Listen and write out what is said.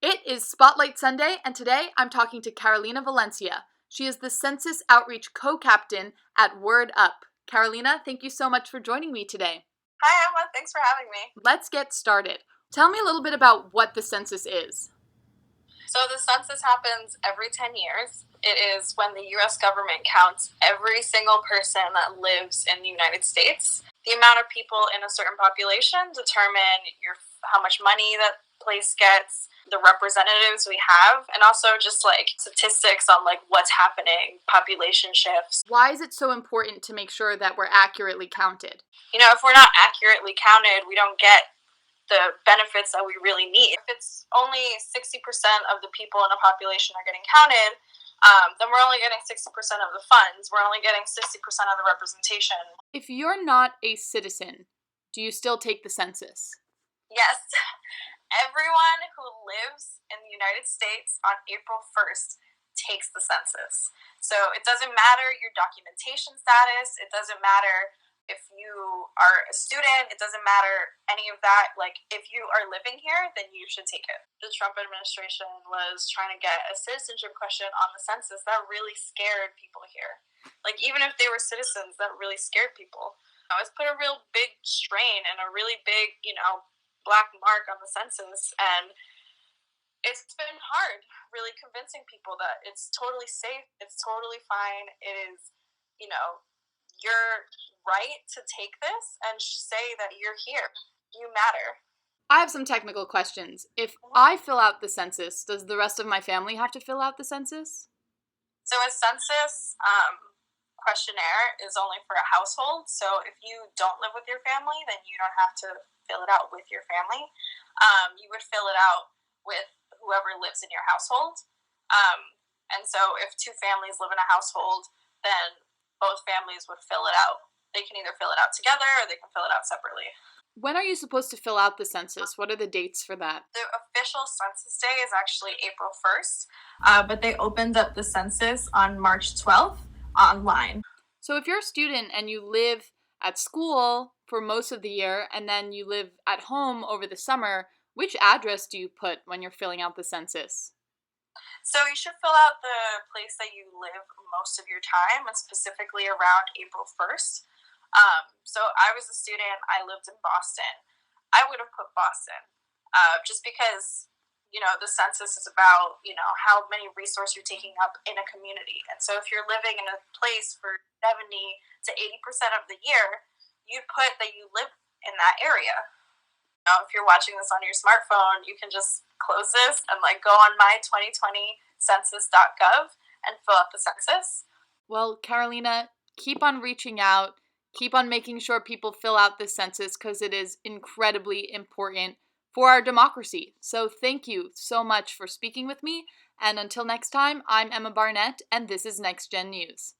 It is Spotlight Sunday, and today I'm talking to Carolina Valencia. She is the Census Outreach Co-Captain at Word Up. Carolina, thank you so much for joining me today. Hi, Emma. Thanks for having me. Let's get started. Tell me a little bit about what the census is. So the census happens every 10 years. It is when the U.S. government counts every single person that lives in the United States. The amount of people in a certain population determine how much money that place gets, the representatives we have, and also just statistics on what's happening, population shifts. Why is it so important to make sure that we're accurately counted? If we're not accurately counted, we don't get the benefits that we really need. If it's only 60% of the people in a population are getting counted, then we're only getting 60% of the funds. We're only getting 60% of the representation. If you're not a citizen, do you still take the census? Yes. Everyone who lives in the United States on April 1st takes the census. So it doesn't matter your documentation status. It doesn't matter if you are a student, it doesn't matter any of that. If you are living here, then you should take it. The Trump administration was trying to get a citizenship question on the census. That really scared people here. Even if they were citizens, that really scared people. It's put a real big strain and a really big, black mark on the census. And it's been hard really convincing people that it's totally safe, it's totally fine. It is, your right to take this and say that you're here. You matter. I have some technical questions. If I fill out the census, does the rest of my family have to fill out the census? So a census questionnaire is only for a household. So if you don't live with your family, then you don't have to fill it out with your family. You would fill it out with whoever lives in your household. And so if two families live in a household, then both families would fill it out. They can either fill it out together or they can fill it out separately. When are you supposed to fill out the census? What are the dates for that? The official census day is actually April 1st, but they opened up the census on March 12th online. So if you're a student and you live at school for most of the year and then you live at home over the summer, which address do you put when you're filling out the census? So you should fill out the place that you live most of your time, and specifically around April 1st. So I was a student, I lived in Boston. I would have put Boston, just because, the census is about, how many resources you're taking up in a community. And so if you're living in a place for 70 to 80% of the year, you'd put that you live in that area. If you're watching this on your smartphone, you can just close this and go on my2020census.gov and fill out the census. Well, Carolina, keep on reaching out. Keep on making sure people fill out the census because it is incredibly important for our democracy. So thank you so much for speaking with me. And until next time, I'm Emma Barnett, and this is Next Gen News.